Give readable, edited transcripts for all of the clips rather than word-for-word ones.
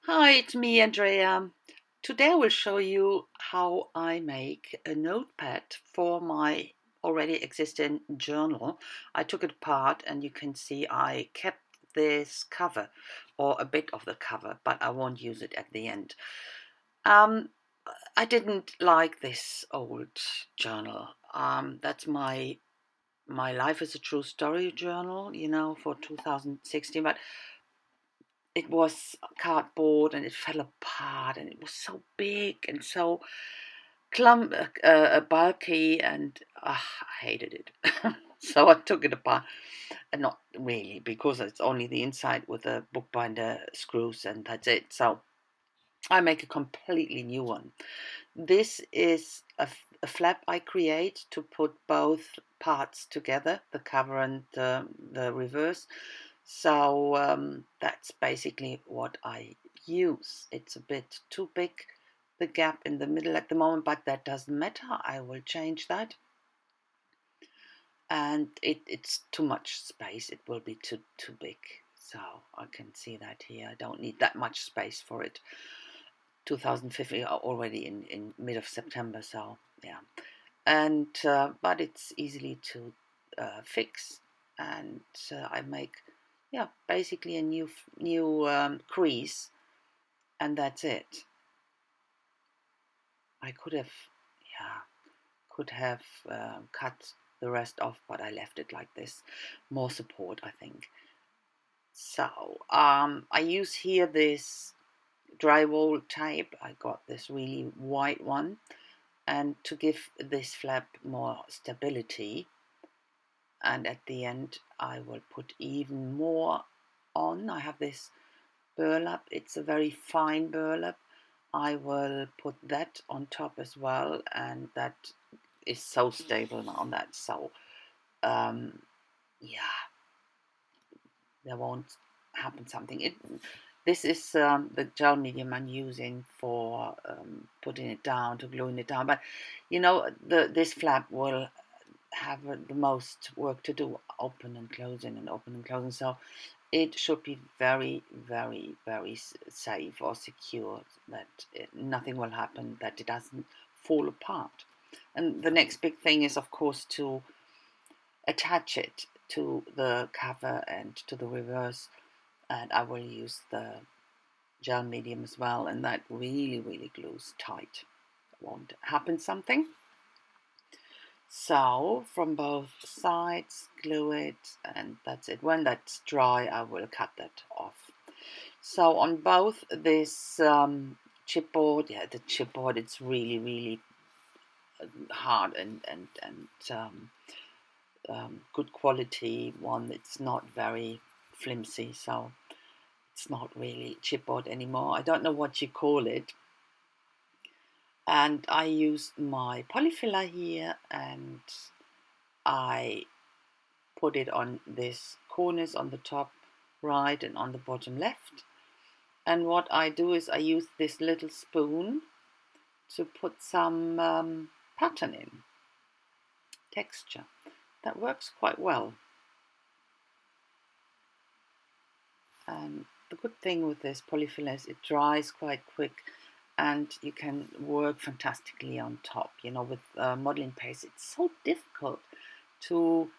Hi, it's me, Andrea. Today I will show you how I make a notepad for my already existing journal. I took it apart and you can see I kept this cover or a bit of the cover, but I won't use it at the end. Um, I didn't like this old journal. That's my life is a true story journal, for 2016, but it was cardboard and it fell apart and it was so big and so bulky and I hated it. So I took it apart, and not really because it's only the inside with the bookbinder screws and that's it. So I make a completely new one. This is a flap I create to put both parts together, the cover and the reverse. So that's basically what I use. It's a bit too big, the gap in the middle at the moment, but that doesn't matter. I will change that. And it's too much space. It will be too big. So I can see that here. I don't need that much space for it. 2050 already in mid of September. So yeah, and but it's easily to fix, and I make basically a new crease, and that's it. I could have cut the rest off, but I left it like this. More support, I think. So I use here this drywall tape. I got this really white one, and to give this flap more stability, and at the end I will put even more on. I have this burlap, it's a very fine burlap. I will put that on top as well, and that is so stable now on that. So um, yeah, there won't happen something. This is the gel medium I'm using for putting it down, to gluing it down. But this flap will have the most work to do, open and closing and open and closing. So it should be very, very, very safe or secure, that nothing will happen, that it doesn't fall apart. And the next big thing is, of course, to attach it to the cover and to the reverse. And I will use the gel medium as well, and that really, really glues tight. Won't happen something. So from both sides, glue it, and that's it. When that's dry, I will cut that off. So on both this chipboard, the chipboard, it's really, really hard and good quality one. It's not very flimsy, so it's not really chipboard anymore. I don't know what you call it. And I use my polyfiller here, and I put it on this corners on the top right and on the bottom left. And what I do is I use this little spoon to put some pattern in, texture. That works quite well. And the good thing with this polyfiller is it dries quite quick, and you can work fantastically on top. With modeling paste, it's so difficult to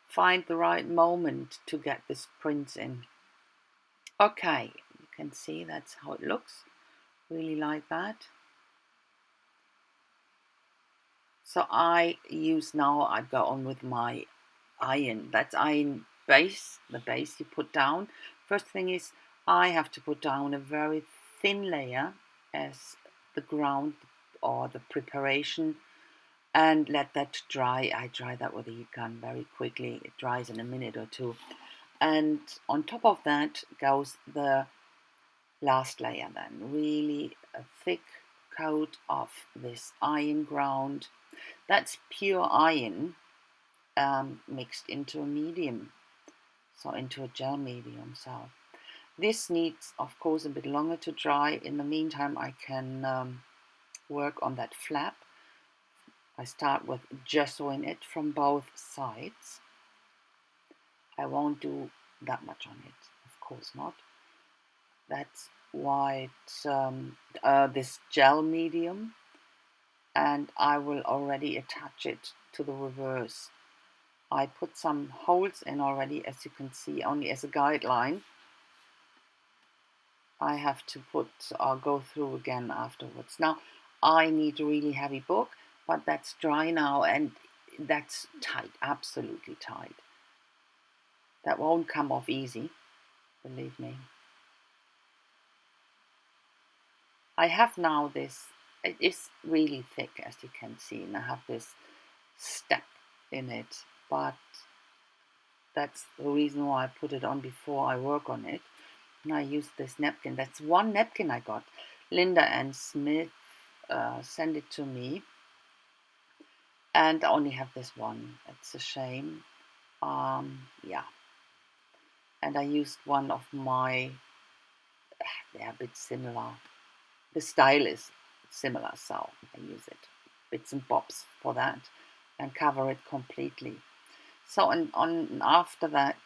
find the right moment to get this print in. Okay, you can see that's how it looks. Really like that. So I go on with my iron. That's iron base, the base you put down. First thing is I have to put down a very thin layer as the ground or the preparation, and let that dry. I dry that with a heat gun very quickly. It dries in a minute or two. And on top of that goes the last layer, then really a thick coat of this iron ground. That's pure iron mixed into a medium, so into a gel medium. So this needs, of course, a bit longer to dry. In the meantime, I can work on that flap. I start with gessoing it from both sides. I won't do that much on it, of course not. That's white, this gel medium, and I will already attach it to the reverse. I put some holes in already, as you can see, only as a guideline. I have to go through again afterwards. Now, I need a really heavy book, but that's dry now, and that's tight, absolutely tight. That won't come off easy, believe me. I have now this, it is really thick, as you can see, and I have this step in it, but that's the reason why I put it on before I work on it. And I use this napkin. That's one napkin I got. Linda and Smith sent it to me, and I only have this one. It's a shame. Yeah. And I used one of my, they're a bit similar. The style is similar, so I use it. Bits and bobs for that, and cover it completely. So after that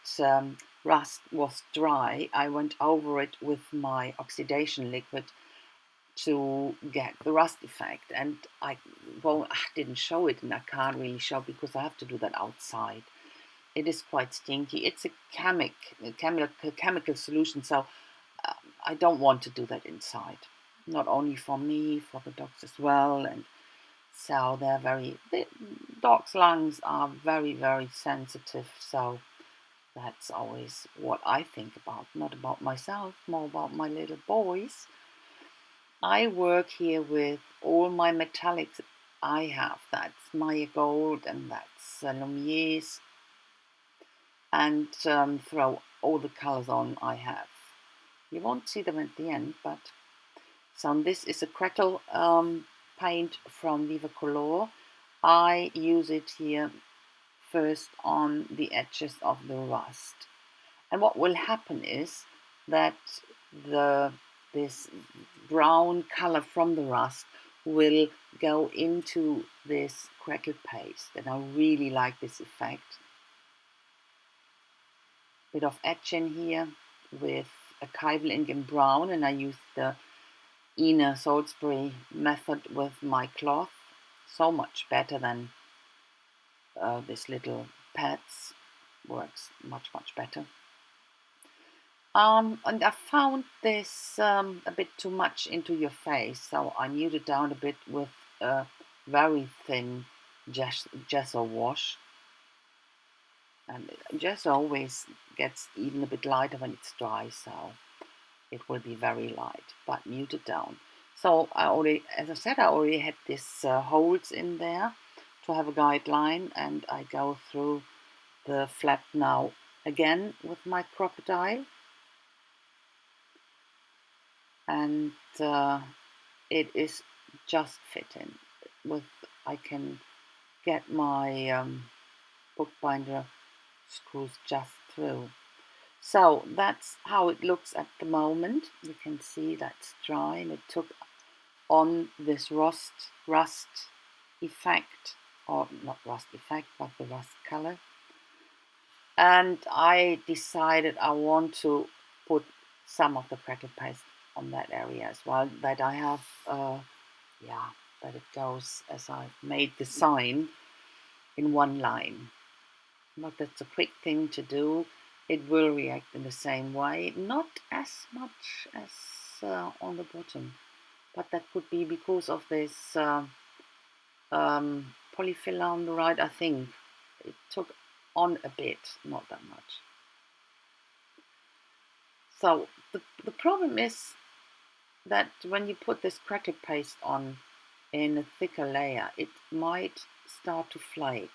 rust was dry, I went over it with my oxidation liquid to get the rust effect. And I didn't show it, and I can't really show because I have to do that outside. It is quite stinky. It's a chemical solution, so I don't want to do that inside. Not only for me, for the dogs as well. And so the dog's lungs are very, very sensitive. So that's always what I think about, not about myself, more about my little boys. I work here with all my metallics I have. That's Maya Gold, and that's Lumier's, and throw all the colors on I have. You won't see them at the end, but so this is a crackle paint from Viva Color. I use it here first on the edges of the rust. And what will happen is that this brown color from the rust will go into this crackle paste, and I really like this effect. Bit of edge in here with a Kaivel ink in brown, and I use the Ina Salisbury method with my cloth. So much better than this little pads. Works much better. And I found this a bit too much into your face, so I kneaded it down a bit with a very thin gesso wash. And gesso always gets even a bit lighter when it's dry, so it will be very light, but muted down. So as I said, I already had these holes in there to have a guideline, and I go through the flap now again with my crocodile. And it is just fitting. I can get my bookbinder screws just through. So that's how it looks at the moment. You can see that's dry, and it took on this rust effect, or not rust effect, but the rust color. And I decided I want to put some of the crackle paste on that area as well, that I have, that it goes as I made the sign in one line. But that's a quick thing to do. It will react in the same way, not as much as on the bottom, but that could be because of this polyfiller on the right. I think it took on a bit, not that much. So the problem is that when you put this crackle paste on in a thicker layer, it might start to flake.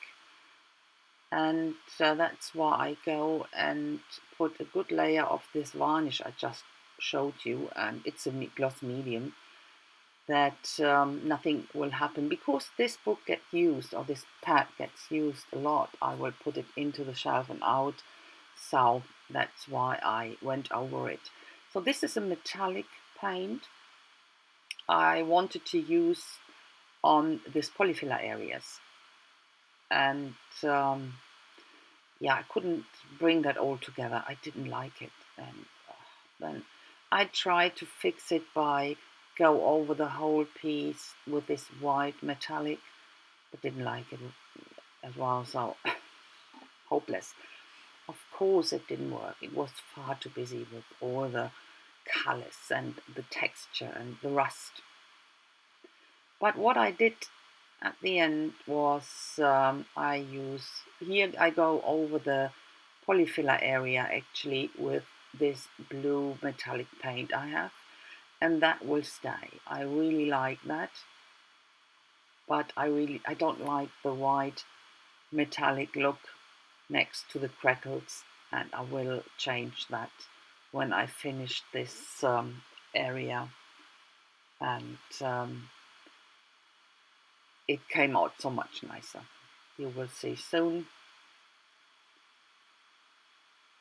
And that's why I go and put a good layer of this varnish I just showed you, and it's a gloss medium, that nothing will happen. Because this book gets used, or this pad gets used a lot, I will put it into the shelf and out. So that's why I went over it. So this is a metallic paint I wanted to use on this polyfiller areas. And yeah, I couldn't bring that all together. I didn't like it. And then I tried to fix it by go over the whole piece with this white metallic, but didn't like it as well, so hopeless. Of course it didn't work. It was far too busy with all the colors and the texture and the rust. But what I did at the end was I go over the polyfiller area actually with this blue metallic paint I have, and that will stay. I really like that, but I don't like the white metallic look next to the crackles, and I will change that when I finish this area. And it came out so much nicer. You will see soon.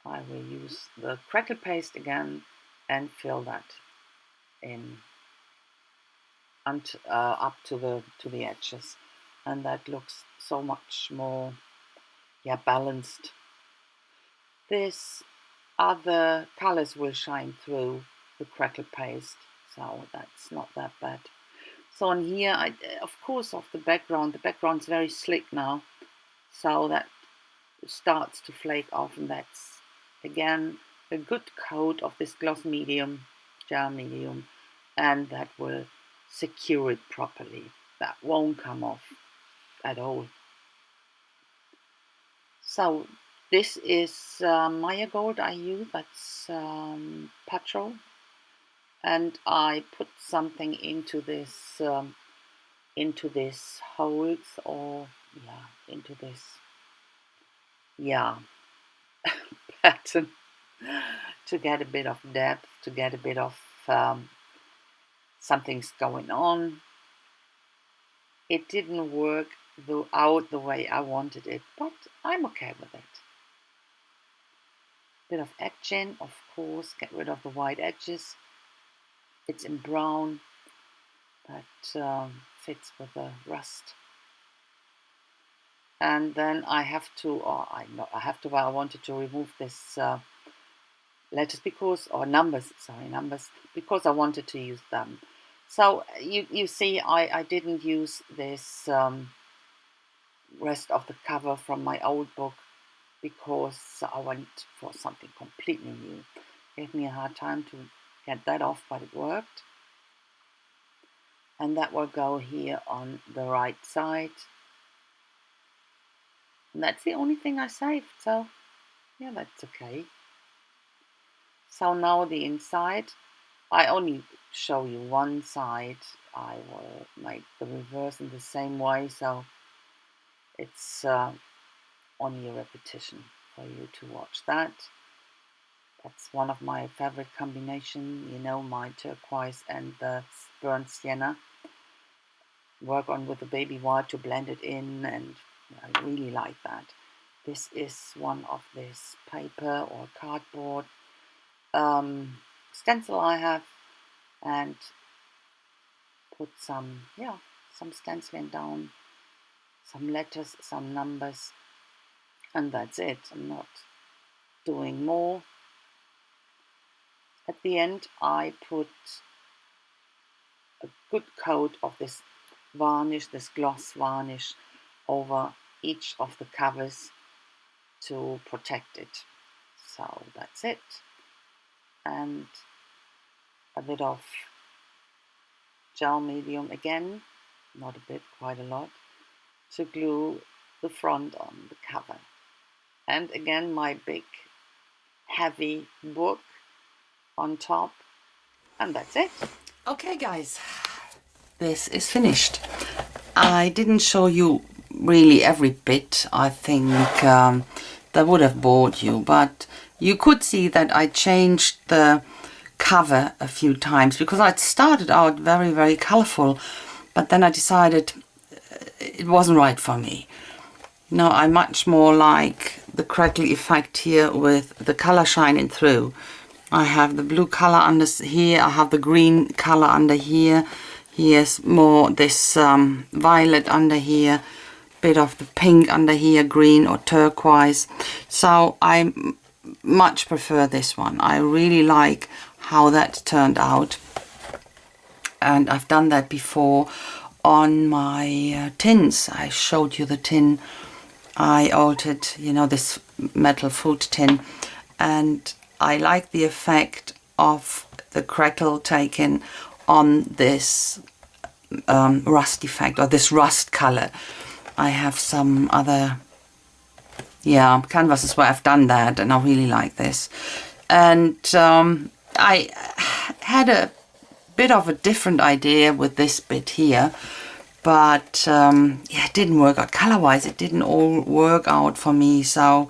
I will use the crackle paste again and fill that in up to the edges, and that looks so much more balanced. This other colors will shine through the crackle paste, so that's not that bad. So on here, of course, the background's very slick now, so that starts to flake off, and that's again a good coat of this gloss medium, gel medium, and that will secure it properly. That won't come off at all. So this is Maya Gold I use, that's petrol, and I put something into this holes, or into this pattern to get a bit of depth, to get a bit of something's going on. It didn't work out the way I wanted it, but I'm okay with it. Bit of edging, of course, get rid of the white edges. It's in brown, that fits with the rust. And then I wanted to remove this letters numbers, because I wanted to use them. So you see, I didn't use this rest of the cover from my old book because I went for something completely new. Gave me a hard time to get that off, but it worked. And that will go here on the right side. And that's the only thing I saved, so yeah, that's okay. So now the inside, I only show you one side. I will make the reverse in the same way, so it's only a repetition for you to watch that. That's one of my favorite combination, my turquoise and the burnt sienna. Work on with the baby white to blend it in, and I really like that. This is one of this paper or cardboard stencil I have, and put some stenciling down, some letters, some numbers, and that's it. I'm not doing more. At the end I put a good coat of this varnish, this gloss varnish, over each of the covers to protect it. So that's it. And a bit of gel medium again, not a bit, quite a lot, to glue the front on the cover. And again, my big heavy book on top, and that's it. Okay guys, this is finished. I didn't show you really every bit. I think that would have bored you, but you could see that I changed the cover a few times because I started out very, very colorful, but then I decided it wasn't right for me. I much more like the crackly effect here with the color shining through. I have the blue color under here, I have the green color under here. Here's more this violet under here, bit of the pink under here, green or turquoise. So I much prefer this one. I really like how that turned out, and I've done that before on my tins. I showed you the tin I altered, you know, this metal food tin, and I like the effect of the crackle taken on this rust effect, or this rust color. I have some other canvases where I've done that, and I really like this. And I had a bit of a different idea with this bit here, but it didn't work out color-wise. It didn't all work out for me. So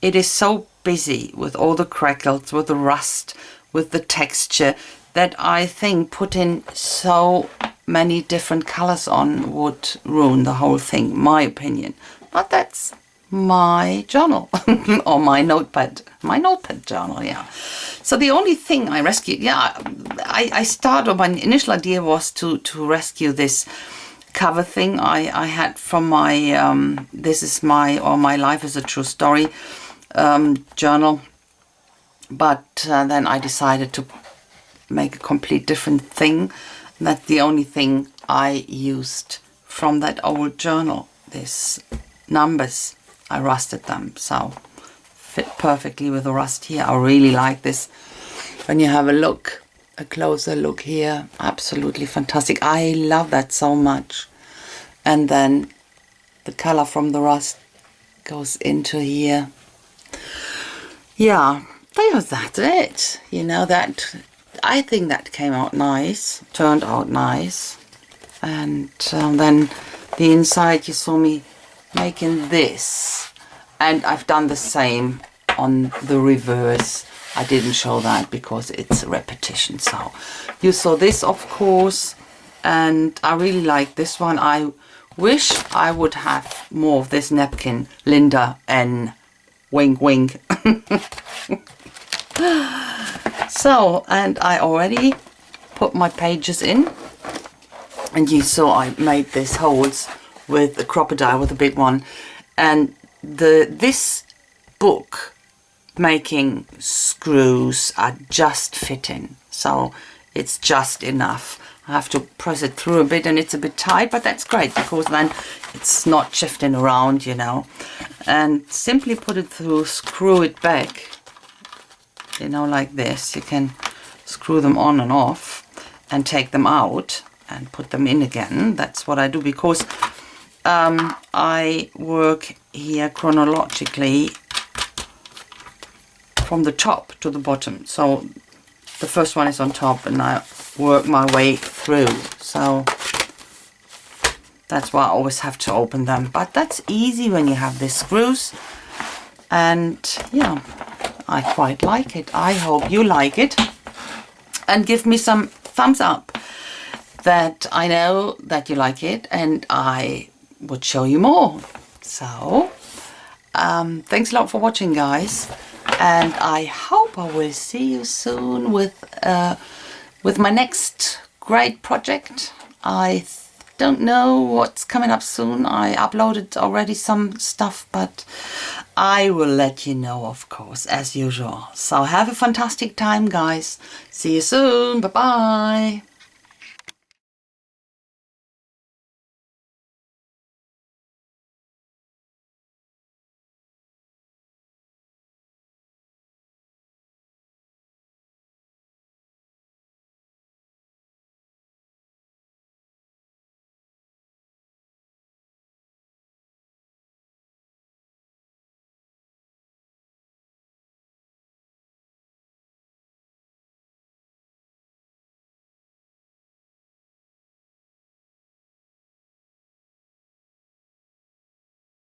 it is so busy with all the crackles, with the rust, with the texture, that I think putting so many different colors on would ruin the whole thing, my opinion. But that's my journal or my notepad journal. So the only thing I rescued, I started, my initial idea was to rescue this cover thing I had from my This Is My, or My Life Is a True Story journal, but then I decided to make a complete different thing. That's the only thing I used from that old journal. These numbers, I rusted them, so fit perfectly with the rust here. I really like this. When you have a closer look here, absolutely fantastic. I love that so much. And then the color from the rust goes into here. Yeah, that's it. You know, that I think that came out nice, turned out nice. And then the inside, you saw me making this, and I've done the same on the reverse. I didn't show that because it's a repetition. So you saw this, of course, and I really like this one. I wish I would have more of this napkin, Linda N. Wink wink. So, and I already put my pages in, and you saw I made these holes with the crocodile, with the big one, and this book making screws are just fitting, so it's just enough. I have to press it through a bit, and it's a bit tight, but that's great because then it's not shifting around, you know. And simply put it through, screw it back, you know, like this. You can screw them on and off and take them out and put them in again. That's what I do, because I work here chronologically from the top to the bottom. So the first one is on top, and I work my way through. So that's why I always have to open them. But that's easy when you have these screws. And yeah, I quite like it. I hope you like it. And give me some thumbs up, that I know that you like it, and I would show you more. So thanks a lot for watching, guys, and I hope I will see you soon with my next great project. I don't know what's coming up soon. I uploaded already some stuff, but I will let you know, of course, as usual. So have a fantastic time, guys. See you soon. Bye bye.